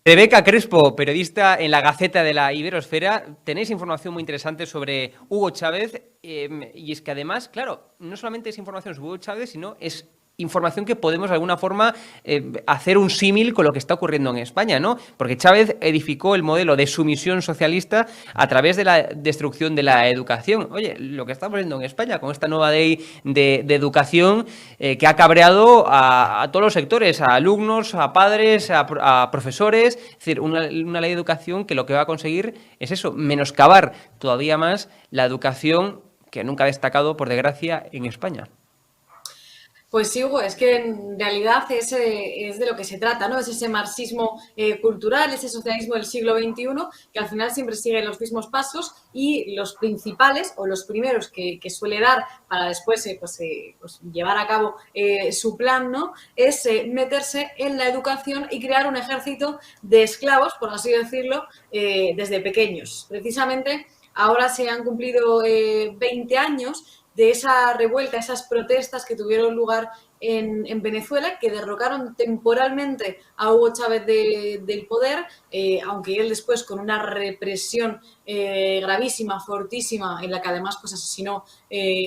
Rebeca Crespo, periodista en la Gaceta de la Iberosfera, tenéis información muy interesante sobre Hugo Chávez y es que además, claro, no solamente es información sobre Hugo Chávez, sino es información que podemos de alguna forma hacer un símil con lo que está ocurriendo en España, ¿no? Porque Chávez edificó el modelo de sumisión socialista a través de la destrucción de la educación. Oye, lo que estamos viendo en España con esta nueva ley de educación que ha cabreado a todos los sectores, a alumnos, a padres, a profesores, es decir, una ley de educación que lo que va a conseguir es eso, menoscabar todavía más la educación que nunca ha destacado, por desgracia, en España. Pues sí, Hugo, es que en realidad es de lo que se trata, ¿no? Es ese marxismo cultural, ese socialismo del siglo XXI, que al final siempre sigue los mismos pasos y los principales o los primeros que suele dar para después pues llevar a cabo su plan, ¿no? Es meterse en la educación y crear un ejército de esclavos, por así decirlo, desde pequeños. Precisamente ahora se han cumplido 20 años de esa revuelta, esas protestas que tuvieron lugar en Venezuela, que derrocaron temporalmente a Hugo Chávez del poder, aunque él después con una represión gravísima, fortísima, en la que además pues, asesinó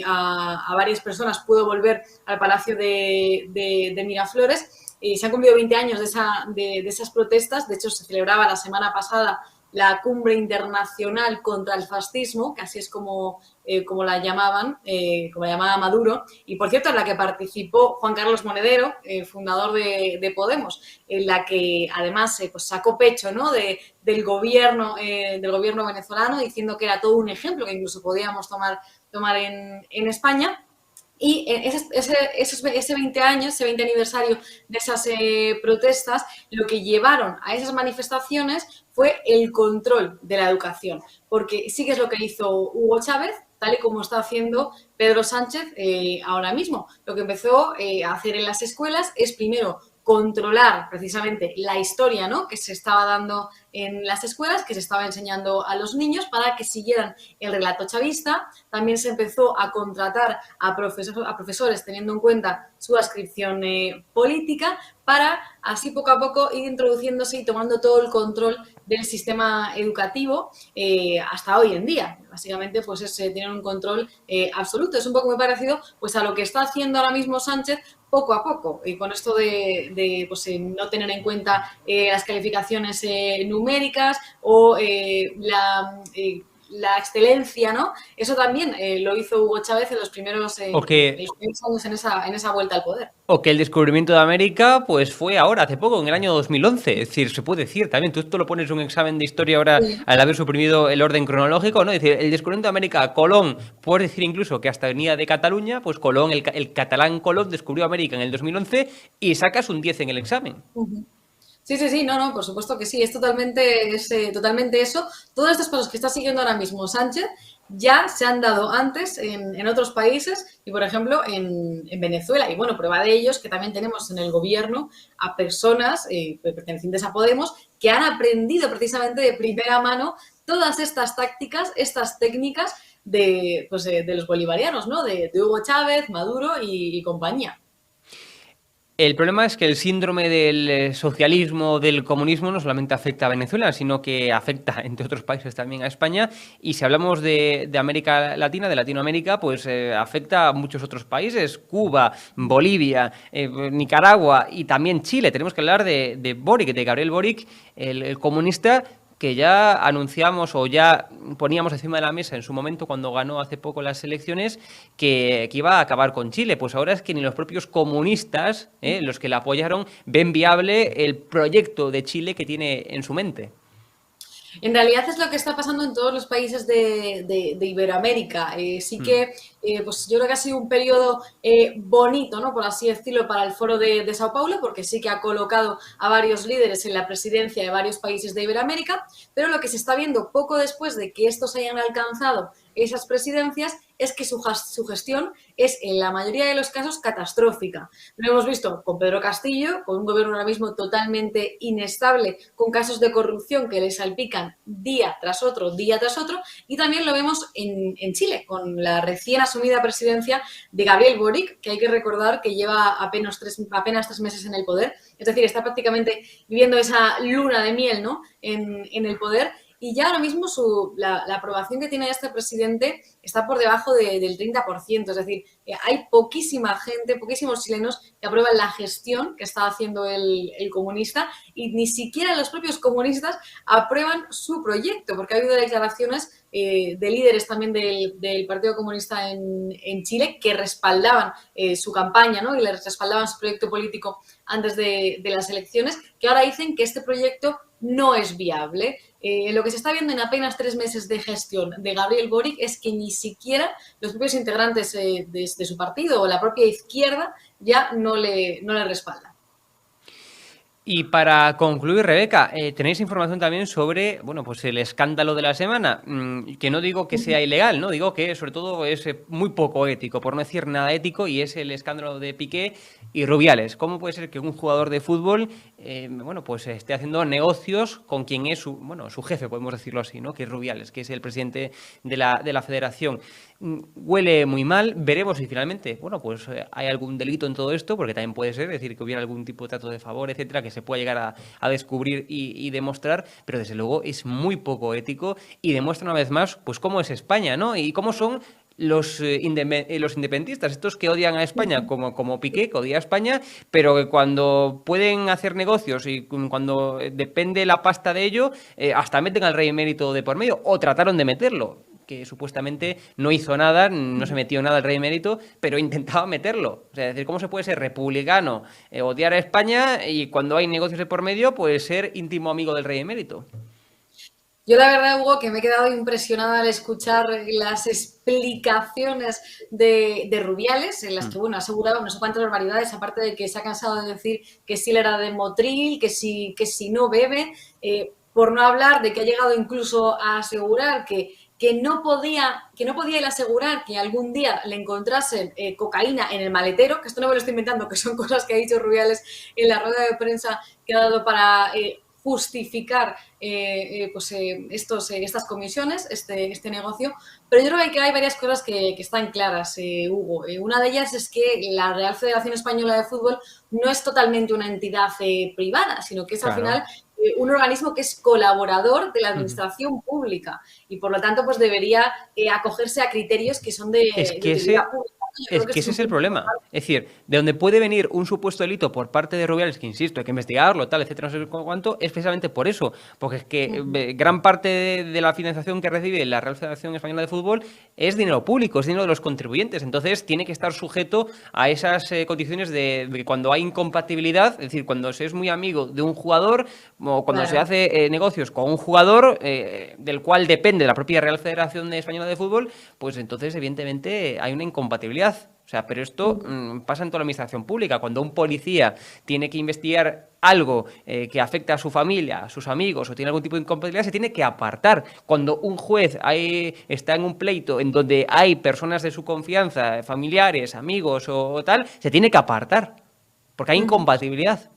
a varias personas, pudo volver al Palacio de Miraflores. Se han cumplido 20 años de esas protestas, de hecho se celebraba la semana pasada la cumbre internacional contra el fascismo, que así es como la llamaban, como la llamaba Maduro, y por cierto en la que participó Juan Carlos Monedero, fundador de Podemos, en la que además pues sacó pecho, ¿no? del gobierno venezolano, diciendo que era todo un ejemplo que incluso podíamos tomar en España. Y ese 20 años, ese 20 aniversario de esas protestas, lo que llevaron a esas manifestaciones fue el control de la educación. Porque sí que es lo que hizo Hugo Chávez, tal y como está haciendo Pedro Sánchez ahora mismo. Lo que empezó a hacer en las escuelas es primero controlar precisamente la historia, ¿no? Que se estaba dando en las escuelas, que se estaba enseñando a los niños para que siguieran el relato chavista. También se empezó a contratar a profesores teniendo en cuenta su adscripción política para así poco a poco ir introduciéndose y tomando todo el control del sistema educativo hasta hoy en día. Básicamente, pues tienen un control absoluto. Es un poco muy parecido pues, a lo que está haciendo ahora mismo Sánchez poco a poco, y con esto de pues, no tener en cuenta las calificaciones numéricas o la excelencia, ¿no? Eso también lo hizo Hugo Chávez O que, en los primeros años en esa vuelta al poder. o que el descubrimiento de América pues fue ahora, hace poco, en el año 2011. Es decir, se puede decir también, tú esto lo pones en un examen de historia ahora Sí. al haber suprimido el orden cronológico, ¿no? Es decir, el descubrimiento de América, Colón, puedes decir incluso que hasta venía de Cataluña, pues Colón, el catalán Colón descubrió América en el 2011 y sacas un 10 en el examen. Sí, sí, sí, no, no, por supuesto que sí, totalmente eso. Todos estos pasos que está siguiendo ahora mismo Sánchez ya se han dado antes en otros países y, por ejemplo, en Venezuela. Y bueno, prueba de ello es que también tenemos en el gobierno a personas pertenecientes a Podemos que han aprendido precisamente de primera mano todas estas tácticas, estas técnicas de los bolivarianos, ¿no? De Hugo Chávez, Maduro y compañía. El problema es que el síndrome del socialismo, del comunismo, no solamente afecta a Venezuela, sino que afecta, entre otros países, también a España. Y si hablamos de América Latina, de Latinoamérica, pues afecta a muchos otros países, Cuba, Bolivia, Nicaragua y también Chile. Tenemos que hablar de Boric, de Gabriel Boric, el comunista que ya anunciamos o ya poníamos encima de la mesa en su momento cuando ganó hace poco las elecciones que iba a acabar con Chile. Pues ahora es que ni los propios comunistas, los que la apoyaron, ven viable el proyecto de Chile que tiene en su mente. En realidad es lo que está pasando en todos los países de Iberoamérica. Sí Mm. que, pues yo creo que ha sido un periodo bonito, ¿no? Por así decirlo, para el Foro de Sao Paulo, porque sí que ha colocado a varios líderes en la presidencia de varios países de Iberoamérica, pero lo que se está viendo poco después de que estos hayan alcanzado esas presidencias es que su gestión es en la mayoría de los casos catastrófica. Lo hemos visto con Pedro Castillo, con un gobierno ahora mismo totalmente inestable, con casos de corrupción que le salpican día tras otro, y también lo vemos en Chile, con la recién asumida presidencia de Gabriel Boric, que hay que recordar que lleva apenas 3 meses en el poder, es decir, está prácticamente viviendo esa luna de miel, ¿no?, en el poder. Y ya ahora mismo la aprobación que tiene este presidente está por debajo del 30%. Es decir, hay poquísima gente, poquísimos chilenos que aprueban la gestión que está haciendo el comunista, y ni siquiera los propios comunistas aprueban su proyecto, porque ha habido declaraciones de líderes también del Partido Comunista en Chile que respaldaban su campaña, ¿no?, y les respaldaban su proyecto político antes de las elecciones, que ahora dicen que este proyecto no es viable. Lo que se está viendo en apenas 3 meses de gestión de Gabriel Boric es que ni siquiera los propios integrantes de su partido o la propia izquierda ya no le respaldan. Y para concluir, Rebeca, tenéis información también sobre, bueno, pues el escándalo de la semana, que no digo que sea ilegal, ¿no? Digo que sobre todo es muy poco ético, por no decir nada ético, y es el escándalo de Piqué y Rubiales. ¿Cómo puede ser que un jugador de fútbol, bueno, pues esté haciendo negocios con quien es su jefe, podemos decirlo así, ¿no?, que es Rubiales, que es el presidente de la federación? Huele muy mal. Veremos si finalmente, bueno, pues hay algún delito en todo esto, porque también puede ser, decir, que hubiera algún tipo de trato de favor, etcétera, que se pueda llegar a descubrir y demostrar, pero desde luego es muy poco ético y demuestra una vez más, pues cómo es España, ¿no? Y cómo son los independentistas, estos que odian a España, como Piqué, que odia a España, pero que cuando pueden hacer negocios y cuando depende la pasta de ello, hasta meten al rey emérito de por medio, o trataron de meterlo, que supuestamente no hizo nada, no se metió nada el rey emérito, pero intentaba meterlo. O sea, es decir, ¿cómo se puede ser republicano, odiar a España, y cuando hay negocios de por medio, pues ser íntimo amigo del rey emérito? Yo la verdad, Hugo, que me he quedado impresionada al escuchar las explicaciones de Rubiales, en las que, bueno, ha asegurado no sé cuántas barbaridades, aparte de que se ha cansado de decir que sí le era de Motril, que si no bebe, por no hablar de que ha llegado incluso a asegurar que no podía él asegurar que algún día le encontrasen cocaína en el maletero, que esto no me lo estoy inventando, que son cosas que ha dicho Rubiales en la rueda de prensa que ha dado para justificar estas comisiones, este negocio. Pero yo creo que hay varias cosas que están claras, Hugo. Una de ellas es que la Real Federación Española de Fútbol no es totalmente una entidad privada, sino que es al final un organismo que es colaborador de la administración pública, y por lo tanto pues debería acogerse a criterios que son de Es que utilidad pública. Es que ese es el problema. Es decir, de donde puede venir un supuesto delito por parte de Rubiales, que insisto, hay que investigarlo, tal, etcétera, no sé cuánto, es precisamente por eso. Porque es que gran parte de la financiación que recibe la Real Federación Española de Fútbol es dinero público, es dinero de los contribuyentes. Entonces tiene que estar sujeto a esas condiciones de cuando hay incompatibilidad, es decir, cuando se es muy amigo de un jugador, o cuando se hace negocios con un jugador del cual depende la propia Real Federación Española de Fútbol, pues entonces evidentemente hay una incompatibilidad. O sea, pero esto pasa en toda la administración pública. Cuando un policía tiene que investigar algo que afecta a su familia, a sus amigos, o tiene algún tipo de incompatibilidad, se tiene que apartar. Cuando un juez está en un pleito en donde hay personas de su confianza, familiares, amigos o tal, se tiene que apartar, porque hay incompatibilidad.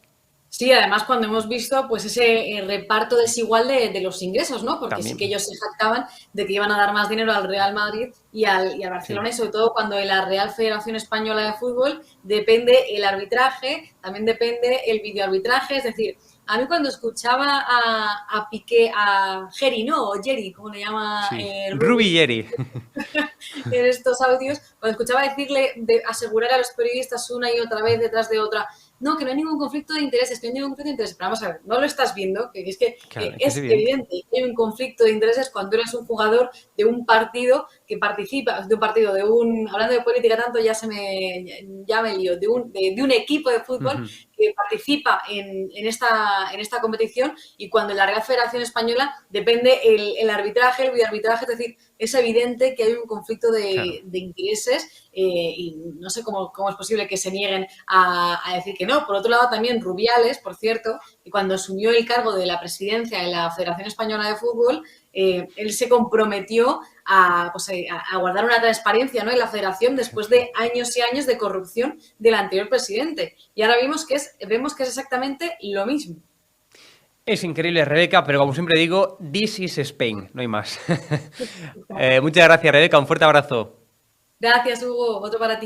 Sí, además cuando hemos visto pues ese reparto desigual de los ingresos, ¿no? Porque sí También. que ellos se jactaban de que iban a dar más dinero al Real Madrid y al Barcelona, y sobre todo cuando en la Real Federación Española de Fútbol depende el arbitraje, también depende el videoarbitraje. Es decir, a mí cuando escuchaba a Piqué, a Jerry, ¿no? O Jerry, como le llama Sí. Rubi, Jerry. en estos audios, cuando escuchaba decirle, asegurar a los periodistas una y otra vez detrás de otra, no, que no hay ningún conflicto de intereses, que no hay ningún conflicto de intereses. Pero vamos a ver, no lo estás viendo, que es que Claro, es evidente que hay un conflicto de intereses cuando eres un jugador de un partido que participa, hablando de política tanto, ya me lío, de un equipo de fútbol que participa en esta competición, y cuando en la Real Federación Española depende el arbitraje, el videoarbitraje. Es decir, es evidente que hay un conflicto de intereses, y no sé cómo es posible que se nieguen a decir que no. Por otro lado, también Rubiales, por cierto, que cuando asumió el cargo de la presidencia de la Federación Española de Fútbol, él se comprometió a guardar una transparencia, ¿no?, en la federación después de años y años de corrupción del anterior presidente. Y ahora vemos que es exactamente lo mismo. Es increíble, Rebeca, pero como siempre digo, this is Spain, no hay más. Muchas gracias, Rebeca, un fuerte abrazo. Gracias, Hugo. Otro para ti.